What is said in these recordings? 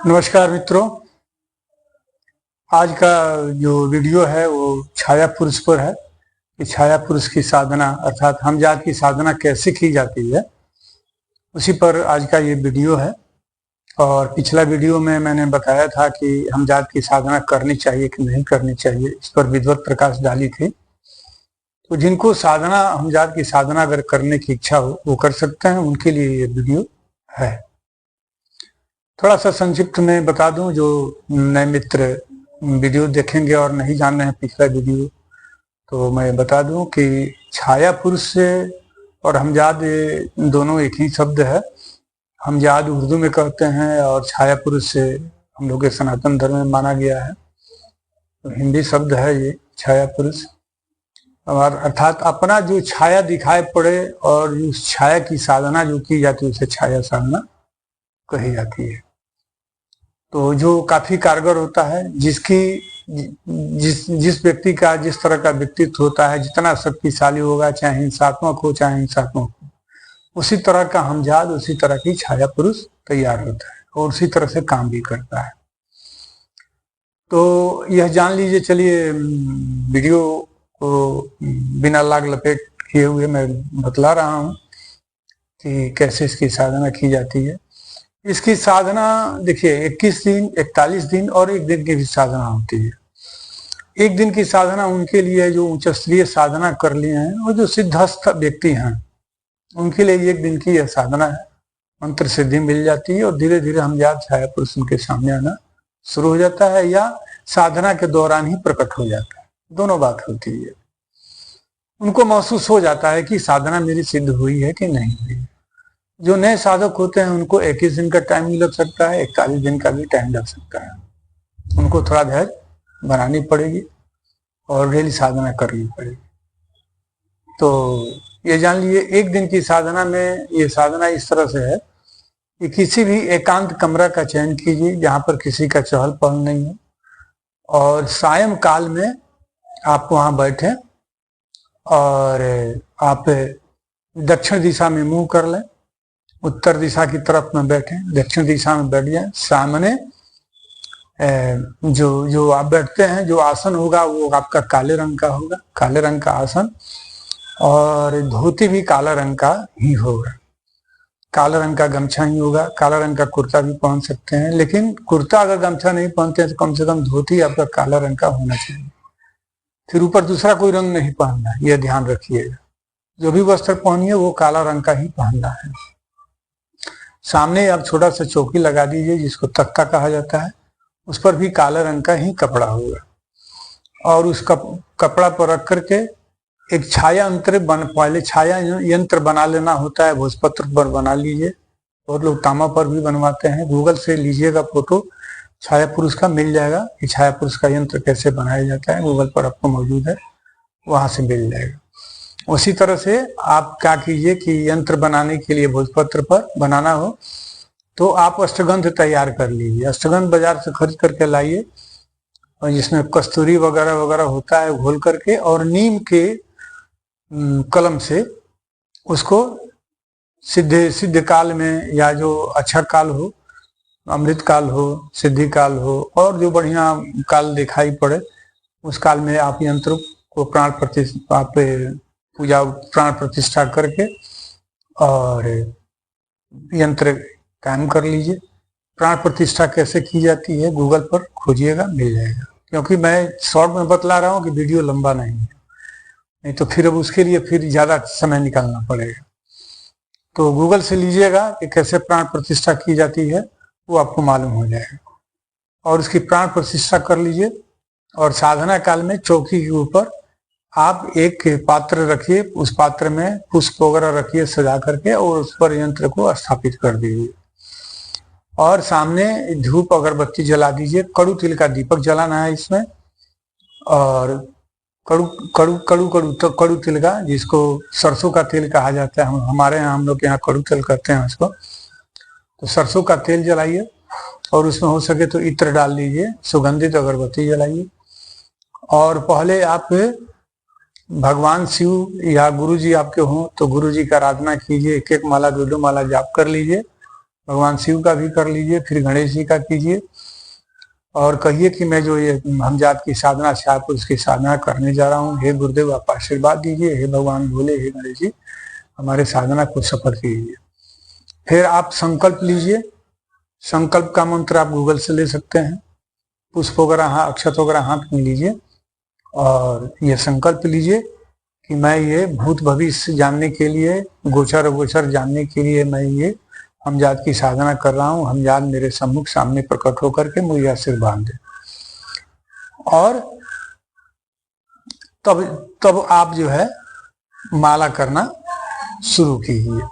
नमस्कार मित्रों। आज का जो वीडियो है वो छाया पुरुष पर है कि छाया पुरुष की साधना अर्थात हमजात की साधना कैसे की जाती है, उसी पर आज का ये वीडियो है। और पिछला वीडियो में मैंने बताया था कि हमजात की साधना करनी चाहिए कि नहीं करनी चाहिए, इस पर विद्वत प्रकाश डाली थी। तो जिनको साधना हमजात की साधना अगर करने की इच्छा हो वो कर सकते हैं, उनके लिए ये वीडियो है। थोड़ा सा संक्षिप्त में बता दूं, जो नए मित्र वीडियो देखेंगे और नहीं जान रहे हैं पिछला वीडियो, तो मैं बता दूं कि छाया पुरुष से और हमजाद ये दोनों एक ही शब्द है। हमजाद उर्दू में कहते हैं और छाया पुरुष से हम लोग के सनातन धर्म में माना गया है, तो हिंदी शब्द है ये छाया पुरुष। और अर्थात अपना जो छाया दिखाई पड़े और उस छाया की साधना जो की जाती है उसे छाया साधना कही जाती है। तो जो काफी कारगर होता है, जिस व्यक्ति का जिस तरह का व्यक्तित्व होता है, जितना शक्तिशाली होगा, चाहे हिंसात्मक हो चाहे हिंसात्मक हो, उसी तरह का हमजाद, उसी तरह की छाया पुरुष तैयार होता है और उसी तरह से काम भी करता है। तो यह जान लीजिए। चलिए वीडियो को बिना लाग लपेट किए हुए मैं बतला रहा हूँ कि कैसे इसकी साधना की जाती है। इसकी साधना देखिए 21 दिन, 41 दिन और 1 दिन की भी साधना होती है। 1 दिन की साधना उनके लिए जो उच्च स्तरीय साधना कर लिए हैं और जो सिद्धस्थ व्यक्ति हैं उनके लिए 1 दिन की यह साधना है। मंत्र सिद्धि मिल जाती है और धीरे धीरे हमजात छाया पुरुष उनके सामने आना शुरू हो जाता है या साधना के दौरान ही प्रकट हो जाता है। दोनों बात होती है। उनको महसूस हो जाता है कि साधना मेरी सिद्ध हुई है कि नहीं हुई है। जो नए साधक होते हैं उनको 21 दिन का टाइम भी लग सकता है, 41 दिन का भी टाइम लग सकता है। उनको थोड़ा धैर्य बनानी पड़ेगी और डेली साधना करनी पड़ेगी। तो ये जान लीजिए 1 दिन की साधना में ये साधना इस तरह से है कि किसी भी एकांत कमरा का चयन कीजिए जहां पर किसी का चहल पहल नहीं हो, और सायं काल में आप वहां बैठे और आप दक्षिण दिशा में मुंह कर लें, उत्तर दिशा की तरफ में बैठे, दक्षिण दिशा में बैठ जाए। सामने जो आप बैठते हैं, जो आसन होगा वो आपका काले रंग का होगा, काले रंग का आसन, और धोती भी काला रंग का ही होगा, काला रंग का गमछा ही होगा। काला रंग का कुर्ता भी पहन सकते हैं, लेकिन कुर्ता अगर गमछा नहीं पहनते हैं तो कम से कम धोती आपका काला रंग का होना चाहिए। फिर ऊपर दूसरा कोई रंग नहीं पहनना है, यह ध्यान रखिएगा। जो भी वस्त्र पहनिए वो काला रंग का ही पहनना है। सामने आप छोटा सा चौकी लगा दीजिए जिसको तख्ता कहा जाता है, उस पर भी काले रंग का ही कपड़ा होगा, और उस कपड़ा पर रख करके एक छाया यंत्र पहले छाया यंत्र बना लेना होता है। भोजपत्र पर बना लीजिए, और लोग तामा पर भी बनवाते हैं। गूगल से लीजिएगा फोटो, छाया पुरुष का मिल जाएगा कि छाया पुरुष का यंत्र कैसे बनाया जाता है, गूगल पर आपको मौजूद है, वहां से मिल जाएगा। उसी तरह से आप क्या कीजिए कि यंत्र बनाने के लिए भोजपत्र पर बनाना हो तो आप अष्टगंध तैयार कर लीजिए। अष्टगंध बाजार से खरीद करके लाइए, और जिसमें कस्तूरी वगैरह वगैरह होता है घोल करके, और नीम के कलम से उसको सिद्ध काल में, या जो अच्छा काल हो, अमृत काल हो, सिद्धि काल हो, और जो बढ़िया काल दिखाई पड़े उस काल में आप यंत्र को प्राण प्रतिष्ठा करके और यंत्र कायम कर लीजिए। प्राण प्रतिष्ठा कैसे की जाती है गूगल पर खोजिएगा, मिल जाएगा। क्योंकि मैं शॉर्ट में बतला रहा हूँ कि वीडियो लंबा नहीं है, नहीं तो फिर अब उसके लिए फिर ज्यादा समय निकालना पड़ेगा। तो गूगल से लीजिएगा कि कैसे प्राण प्रतिष्ठा की जाती है, वो आपको मालूम हो जाएगा, और उसकी प्राण प्रतिष्ठा कर लीजिए। और साधना काल में चौकी के ऊपर आप एक पात्र रखिए, उस पात्र में पुष्प वगैरह रखिए सजा करके, और उस पर यंत्र को स्थापित कर दीजिए, और सामने धूप अगरबत्ती जला दीजिए। कड़ू तिल का दीपक जलाना है इसमें, और कड़ू तिल का, जिसको सरसों का तेल कहा जाता है, हमारे यहाँ हम लोग यहाँ कड़ू तेल करते हैं उसको। तो सरसों का तेल जलाइए, और उसमें हो सके तो इत्र डाल लीजिए, सुगंधित अगरबत्ती जलाइए, और पहले आप भगवान शिव या गुरु जी आपके हों तो गुरु जी का आराधना कीजिए। 1-1 माला 2-2 माला जाप कर लीजिए भगवान शिव का भी कर लीजिए, फिर गणेश जी का कीजिए और कहिए कि मैं जो ये हमजात की साधना छाप उसकी साधना करने जा रहा हूँ, हे गुरुदेव आप आशीर्वाद दीजिए, हे भगवान भोले, हे गणेश जी हमारे साधना को सफल कीजिए। फिर आप संकल्प लीजिए। संकल्प का मंत्र आप गूगल से ले सकते हैं। पुष्प वगैरह अक्षत वगैरह हाथ में लीजिए और ये संकल्प लीजिए कि मैं ये भूत भविष्य जानने के लिए, गोचर गोचर जानने के लिए मैं ये हमजात की साधना कर रहा हूँ। हमजात मेरे सम्मुख सामने प्रकट होकर के मुझे आशीर्वाद दे। और तब आप जो है माला करना शुरू कीजिए।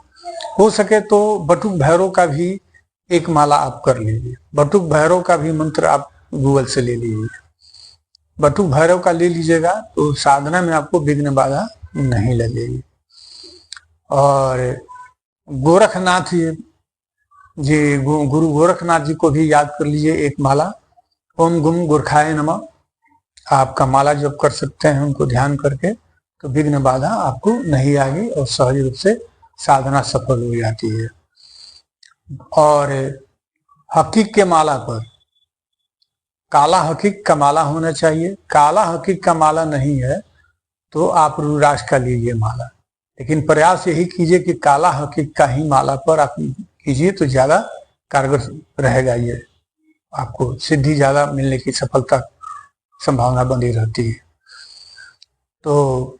हो सके तो बटुक भैरव का भी एक माला आप कर लीजिए। बटुक भैरव का भी मंत्र आप गूगल से ले लीजिए। बटुक भैरव का ले लीजिएगा तो साधना में आपको विघ्न बाधा नहीं लगेगी। और गोरखनाथ जी, गुरु गोरखनाथ जी को भी याद कर लीजिए एक माला, ओम गुम गोरखाय नमः। आपका माला जप कर सकते हैं उनको ध्यान करके, तो विघ्न बाधा आपको नहीं आएगी और सहज रूप से साधना सफल हो जाती है। और हकीक के माला पर काला हकीक का माला होना चाहिए। काला हकीक का माला नहीं है तो आप रुद्राक्ष का लीजिए माला, लेकिन प्रयास यही कीजिए कि काला हकीक का ही माला पर आप कीजिए तो ज्यादा कारगर रहेगा। ये आपको सिद्धि ज्यादा मिलने की सफलता संभावना बनी रहती है। तो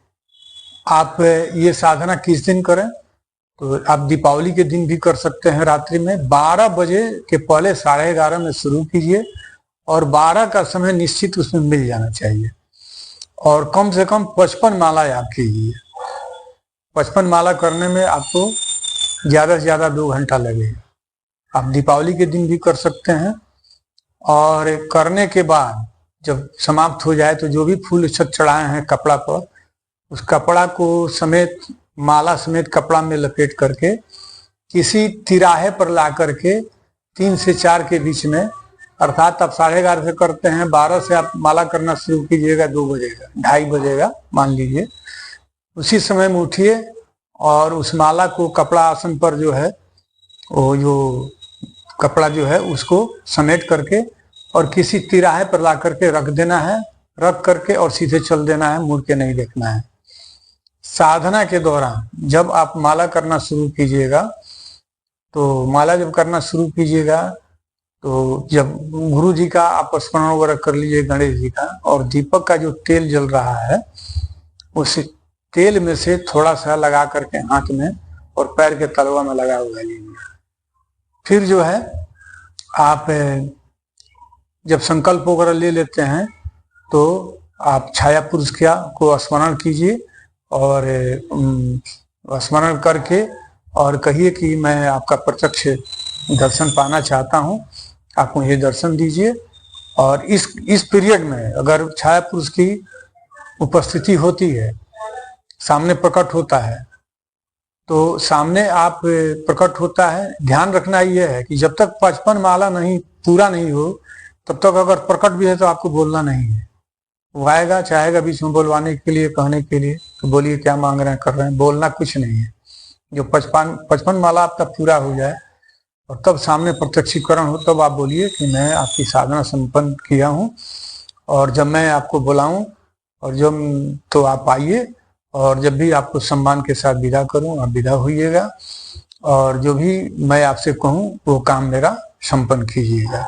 आप ये साधना किस दिन करें, तो आप दीपावली के दिन भी कर सकते हैं। रात्रि में 12 बजे के पहले 11:30 में शुरू कीजिए और 12 का समय निश्चित उसमें मिल जाना चाहिए। और कम से कम 55 माला आप कीजिए। 55 माला करने में आपको ज्यादा से ज्यादा 2 घंटा लगेगा। आप दीपावली के दिन भी कर सकते हैं। और करने के बाद जब समाप्त हो जाए तो जो भी फूल चढ़ाए हैं कपड़ा पर, उस कपड़ा को समेत माला समेत कपड़ा में लपेट करके किसी तिराहे पर ला करके 3 से 4 के बीच में, अर्थात आप 11:30 से करते हैं, 12 से आप माला करना शुरू कीजिएगा, 2 बजेगा, 2:30 बजेगा मान लीजिए, उसी समय में उठिए और उस माला को कपड़ा आसन पर जो है वो जो कपड़ा जो है उसको समेट करके और किसी तिराहे पर ला करके रख देना है। रख करके और सीधे चल देना है, मुड़ के नहीं देखना है। साधना के दौरान जब आप माला करना शुरू कीजिएगा, तो माला जब करना शुरू कीजिएगा तो जब गुरु जी का आप स्मरण वगैरह कर लीजिए, गणेश जी का, और दीपक का जो तेल जल रहा है उस तेल में से थोड़ा सा लगा करके हाथ में और पैर के तलवा में लगा हुआ लीजिए। फिर जो है आप जब संकल्प वगैरह ले लेते हैं तो आप छाया पुरुष को स्मरण कीजिए और स्मरण करके और कहिए कि मैं आपका प्रत्यक्ष दर्शन पाना चाहता हूं, आप मुझे दर्शन दीजिए। और इस पीरियड में अगर छाया पुरुष की उपस्थिति होती है, सामने प्रकट होता है, तो सामने आप प्रकट होता है, ध्यान रखना यह है कि जब तक 55 माला नहीं पूरा नहीं हो तब तक अगर प्रकट भी है तो आपको बोलना नहीं है। वो आएगा चाहेगा बीच में बोलवाने के लिए, कहने के लिए, तो बोलिए क्या मांग रहे हैं, कर रहे हैं, बोलना कुछ नहीं है। जो 55 माला आपका पूरा हो जाए और तब सामने प्रत्यक्षीकरण हो, तब आप बोलिए कि मैं आपकी साधना संपन्न किया हूँ और जब मैं आपको बुलाऊं और जब तो आप आइए और जब भी आपको सम्मान के साथ विदा करूं आप विदा होइएगा और जो भी मैं आपसे कहूं वो काम मेरा संपन्न कीजिएगा।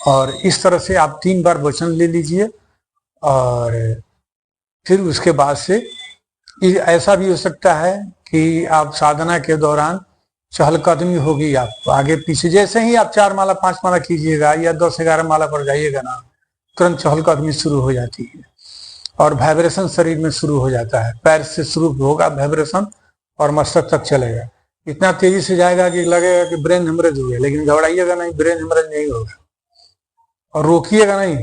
और इस तरह से आप 3 बार वचन ले लीजिए। और फिर उसके बाद से ऐसा भी हो सकता है कि आप साधना के दौरान चहलकदमी होगी, आप आगे पीछे, जैसे ही आप 4 माला 5 माला कीजिएगा या 10-11 माला पर जाइएगा ना, तुरंत चहलकदमी शुरू हो जाती है और वाइब्रेशन शरीर में शुरू हो जाता है। पैर से शुरू होगा वाइब्रेशन और मस्तक तक चलेगा, इतना तेजी से जाएगा कि लगेगा कि ब्रेन हेमरेज हो गया, लेकिन घबराइएगा नहीं, ब्रेन हेमरेज नहीं होगा। और रोकिएगा नहीं,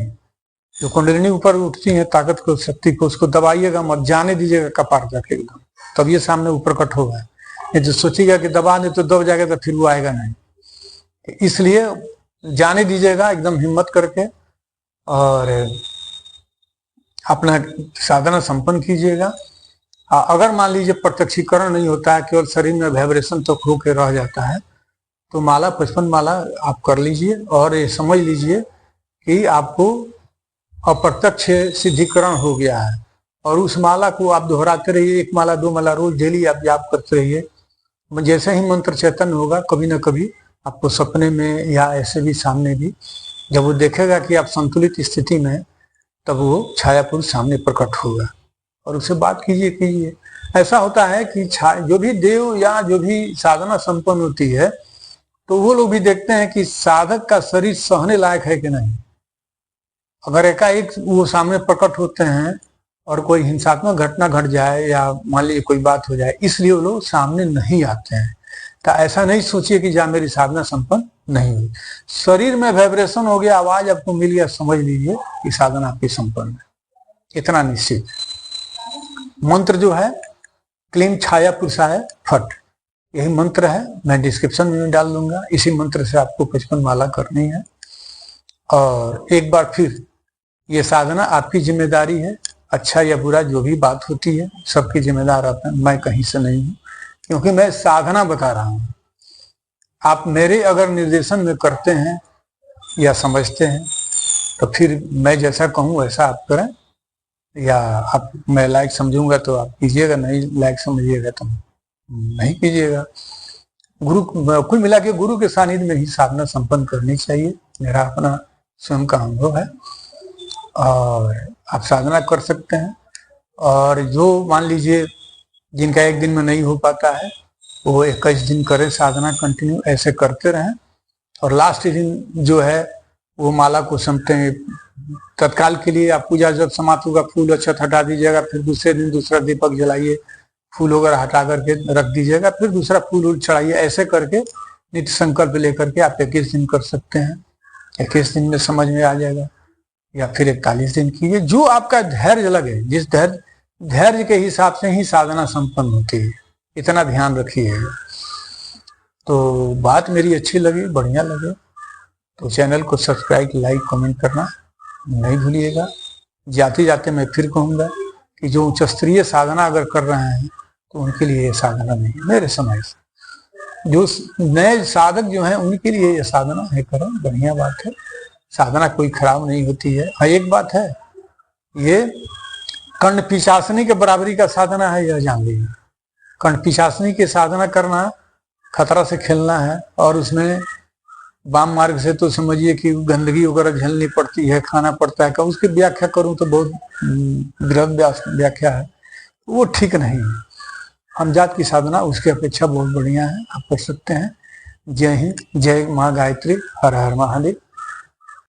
जो कुंडलिनी ऊपर उठती है ताकत को, शक्ति को, उसको दबाइएगा मत, जाने दीजिएगा कपार तक एकदम, तब ये सामने ऊपर कट होगा। ये जो सोचिएगा कि दबा दे तो दब जाएगा तो फिर वो आएगा नहीं, इसलिए जाने दीजिएगा एकदम हिम्मत करके और अपना साधना संपन्न कीजिएगा। अगर मान लीजिए प्रत्यक्षीकरण नहीं होता है, केवल शरीर में वाइब्रेशन तो खो के रह जाता है, तो माला 55 माला आप कर लीजिए और ये समझ लीजिए कि आपको अप्रत्यक्ष सिद्धिकरण हो गया है। और उस माला को आप दोहराते रहिए, 1 माला 2 माला रोज डेली आप जाप करते रहिए। जैसे ही मंत्र चैतन्य होगा कभी ना कभी आपको सपने में या ऐसे भी सामने भी, जब वो देखेगा कि आप संतुलित स्थिति में, तब वो छाया पुरुष सामने प्रकट होगा और उससे बात कीजिए। ऐसा होता है कि जो भी देव या जो भी साधना संपन्न होती है, तो वो लोग भी देखते हैं कि साधक का शरीर सहने लायक है कि नहीं। अगर एकाएक वो सामने प्रकट होते हैं और कोई हिंसात्मक घटना घट जाए या मान लीजिए कोई बात हो जाए, इसलिए वो लोग सामने नहीं आते हैं। तो ऐसा नहीं सोचिए कि जा मेरी साधना संपन्न नहीं हुई। शरीर में वाइब्रेशन हो गया, आवाज आपको मिल गया, समझ लीजिए कि साधना आपकी संपन्न है, इतना निश्चित। मंत्र जो है क्लीम छाया पुरुषाय फट, यही मंत्र है, मैं डिस्क्रिप्शन में डाल दूंगा। इसी मंत्र से आपको 55 माला करनी है। और एक बार फिर ये साधना आपकी जिम्मेदारी है, अच्छा या बुरा जो भी बात होती है सबकी जिम्मेदार आता है, मैं कहीं से नहीं हूँ, क्योंकि मैं साधना बता रहा हूँ। आप मेरे अगर निर्देशन में करते हैं या समझते हैं तो फिर मैं जैसा कहूँ वैसा आप करें, या आप मैं लायक समझूंगा तो आप कीजिएगा, नहीं लायक समझिएगा तो नहीं कीजिएगा। गुरु कुल मिला के गुरु के सानिध्य में ही साधना संपन्न करनी चाहिए, मेरा अपना स्वयं का अनुभव है। और आप साधना कर सकते हैं। और जो मान लीजिए जिनका एक दिन में नहीं हो पाता है, वो 21 दिन करें साधना कंटिन्यू, ऐसे करते रहें। और लास्ट दिन जो है वो माला को समझते हैं तत्काल के लिए। आप पूजा जब समाप्त होगा फूल अक्षत हटा दीजिएगा, फिर दूसरे दिन दूसरा दीपक जलाइए, फूल वगैरह हटा करके रख दीजिएगा, फिर दूसरा फूल चढ़ाइए। ऐसे करके नित्य संकल्प लेकर के आप 21 दिन कर सकते हैं। 21 दिन में समझ में आ जाएगा, या फिर 41 दिन कीजिए, जो आपका धैर्य लगे। जिस धैर्य के हिसाब से ही साधना संपन्न होती है, इतना ध्यान रखिए। तो बात मेरी अच्छी लगी, बढ़िया लगे तो चैनल को सब्सक्राइब, लाइक, कमेंट करना नहीं भूलिएगा। जाते जाते मैं फिर कहूँगा कि जो उच्च स्तरीय साधना अगर कर रहे हैं तो उनके लिए ये साधना नहीं है। मेरे समय से जो नए साधक जो हैं उनके लिए ये साधना है, करें, बढ़िया बात है। साधना कोई खराब नहीं होती है। हाँ, एक बात है, ये कर्ण पिशाचनी के बराबरी का साधना है, यह जान लीजिए। कर्ण पिशाचनी की साधना करना खतरा से खेलना है, और उसमें वाम मार्ग से तो समझिए कि गंदगी वगैरह झेलनी पड़ती है, खाना पड़ता है। उसकी व्याख्या करूं तो बहुत गृह व्याख्या है, वो ठीक नहीं है। हम जात की साधना उसकी अपेक्षा बहुत बढ़िया है, आप कर सकते हैं। जय हिंद, जय माँ गायत्री, हर हर महादेव।